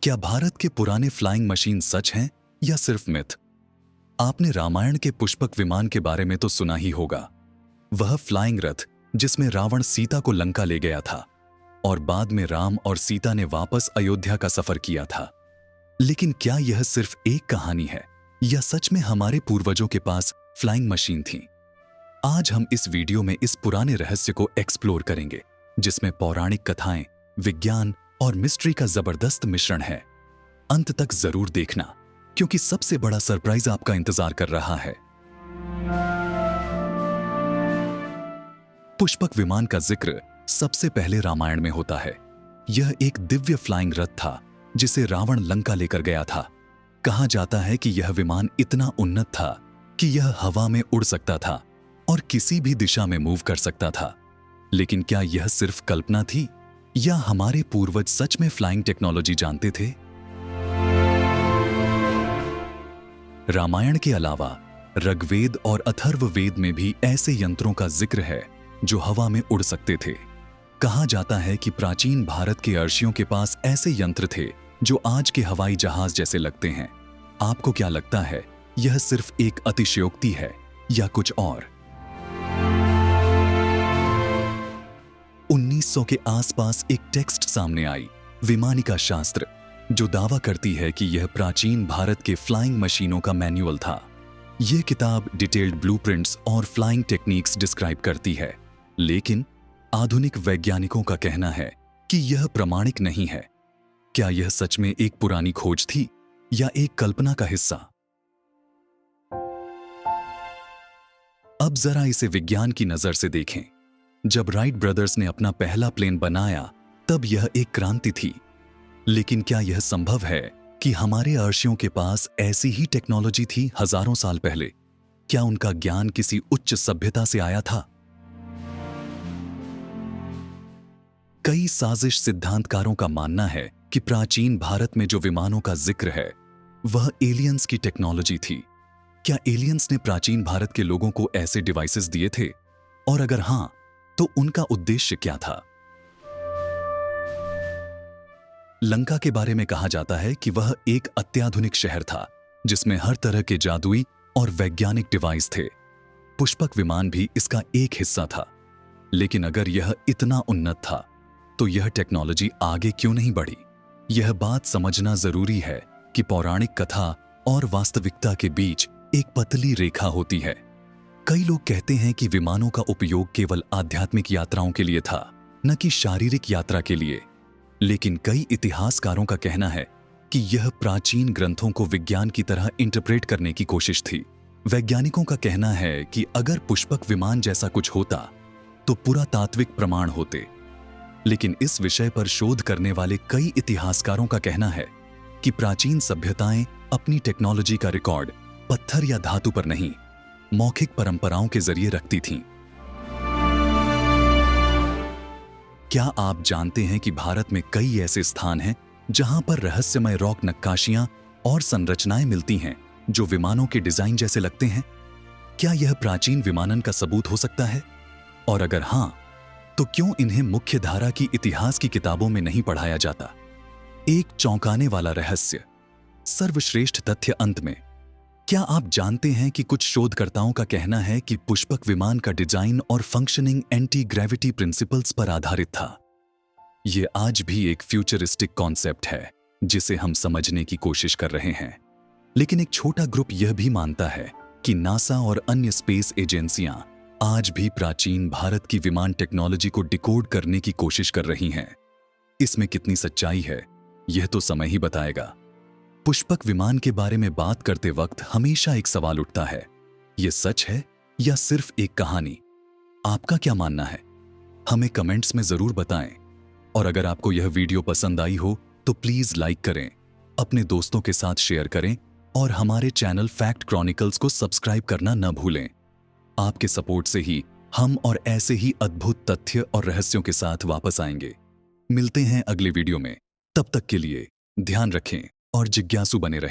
क्या भारत के पुराने फ्लाइंग मशीन सच हैं या सिर्फ मिथ? आपने रामायण के पुष्पक विमान के बारे में तो सुना ही होगा। वह फ्लाइंग रथ जिसमें रावण सीता को लंका ले गया था और बाद में राम और सीता ने वापस अयोध्या का सफर किया था। लेकिन क्या यह सिर्फ एक कहानी है या सच में हमारे पूर्वजों के पास फ्लाइंग मशीन थी? आज हम इस वीडियो में इस पुराने रहस्य को एक्सप्लोर करेंगे, जिसमें पौराणिक कथाएं, विज्ञान और मिस्ट्री का जबरदस्त मिश्रण है। अंत तक जरूर देखना, क्योंकि सबसे बड़ा सरप्राइज आपका इंतजार कर रहा है। पुष्पक विमान का जिक्र सबसे पहले रामायण में होता है। यह एक दिव्य फ्लाइंग रथ था जिसे रावण लंका लेकर गया था। कहा जाता है कि यह विमान इतना उन्नत था कि यह हवा में उड़ सकता था और किसी भी दिशा में मूव कर सकता था। लेकिन क्या यह सिर्फ कल्पना थी या हमारे पूर्वज सच में फ्लाइंग टेक्नोलॉजी जानते थे? रामायण के अलावा ऋग्वेद और अथर्ववेद में भी ऐसे यंत्रों का जिक्र है जो हवा में उड़ सकते थे। कहा जाता है कि प्राचीन भारत के अर्षियों के पास ऐसे यंत्र थे जो आज के हवाई जहाज जैसे लगते हैं। आपको क्या लगता है, यह सिर्फ एक अतिशयोक्ति है या कुछ और? 1900 के आसपास एक टेक्स्ट सामने आई, विमानिका शास्त्र, जो दावा करती है कि यह प्राचीन भारत के फ्लाइंग मशीनों का मैन्युअल था। यह किताब डिटेल्ड ब्लूप्रिंट्स और फ्लाइंग टेक्निक्स डिस्क्राइब करती है, लेकिन आधुनिक वैज्ञानिकों का कहना है कि यह प्रमाणिक नहीं है। क्या यह सच में एक पुरानी खोज थी या एक कल्पना का हिस्सा? अब जरा इसे विज्ञान की नजर से देखें। जब राइट ब्रदर्स ने अपना पहला प्लेन बनाया, तब यह एक क्रांति थी। लेकिन क्या यह संभव है कि हमारे अर्षियों के पास ऐसी ही टेक्नोलॉजी थी हजारों साल पहले? क्या उनका ज्ञान किसी उच्च सभ्यता से आया था? कई साजिश सिद्धांतकारों का मानना है कि प्राचीन भारत में जो विमानों का जिक्र है, वह एलियंस की टेक्नोलॉजी थी। क्या एलियंस ने प्राचीन भारत के लोगों को ऐसे डिवाइसेस दिए थे? और अगर हां, तो उनका उद्देश्य क्या था? लंका के बारे में कहा जाता है कि वह एक अत्याधुनिक शहर था जिसमें हर तरह के जादुई और वैज्ञानिक डिवाइस थे। पुष्पक विमान भी इसका एक हिस्सा था। लेकिन अगर यह इतना उन्नत था, तो यह टेक्नोलॉजी आगे क्यों नहीं बढ़ी? यह बात समझना जरूरी है कि पौराणिक कथा और वास्तविकता के बीच एक पतली रेखा होती है। कई लोग कहते हैं कि विमानों का उपयोग केवल आध्यात्मिक यात्राओं के लिए था, न कि शारीरिक यात्रा के लिए। लेकिन कई इतिहासकारों का कहना है कि यह प्राचीन ग्रंथों को विज्ञान की तरह इंटरप्रेट करने की कोशिश थी। वैज्ञानिकों का कहना है कि अगर पुष्पक विमान जैसा कुछ होता, तो पुरातात्विक प्रमाण होते। लेकिन इस विषय पर शोध करने वाले कई इतिहासकारों का कहना है कि प्राचीन सभ्यताएं अपनी टेक्नोलॉजी का रिकॉर्ड पत्थर या धातु पर नहीं, मौखिक परंपराओं के जरिए रखती थीं। क्या आप जानते हैं कि भारत में कई ऐसे स्थान हैं जहां पर रहस्यमय रॉक नक्काशियां और संरचनाएं मिलती हैं जो विमानों के डिजाइन जैसे लगते हैं? क्या यह प्राचीन विमानन का सबूत हो सकता है? और अगर हां, तो क्यों इन्हें मुख्य धारा की इतिहास की किताबों में नहीं पढ़ाया जाता? एक चौंकाने वाला रहस्य, सर्वश्रेष्ठ तथ्य अंत में। क्या आप जानते हैं कि कुछ शोधकर्ताओं का कहना है कि पुष्पक विमान का डिजाइन और फंक्शनिंग एंटी ग्रेविटी प्रिंसिपल्स पर आधारित था? यह आज भी एक फ्यूचरिस्टिक कॉन्सेप्ट है जिसे हम समझने की कोशिश कर रहे हैं। लेकिन एक छोटा ग्रुप यह भी मानता है कि नासा और अन्य स्पेस एजेंसियां आज भी प्राचीन भारत की विमान टेक्नोलॉजी को डिकोड करने की कोशिश कर रही हैं। इसमें कितनी सच्चाई है, यह तो समय ही बताएगा। पुष्पक विमान के बारे में बात करते वक्त हमेशा एक सवाल उठता है, यह सच है या सिर्फ एक कहानी? आपका क्या मानना है? हमें कमेंट्स में जरूर बताएं। और अगर आपको यह वीडियो पसंद आई हो तो प्लीज लाइक करें, अपने दोस्तों के साथ शेयर करें और हमारे चैनल फैक्ट क्रॉनिकल्स को सब्सक्राइब करना न भूलें। आपके सपोर्ट से ही हम और ऐसे ही अद्भुत तथ्य और रहस्यों के साथ वापस आएंगे। मिलते हैं अगले वीडियो में। तब तक के लिए ध्यान रखें और जिज्ञासु बने रहें।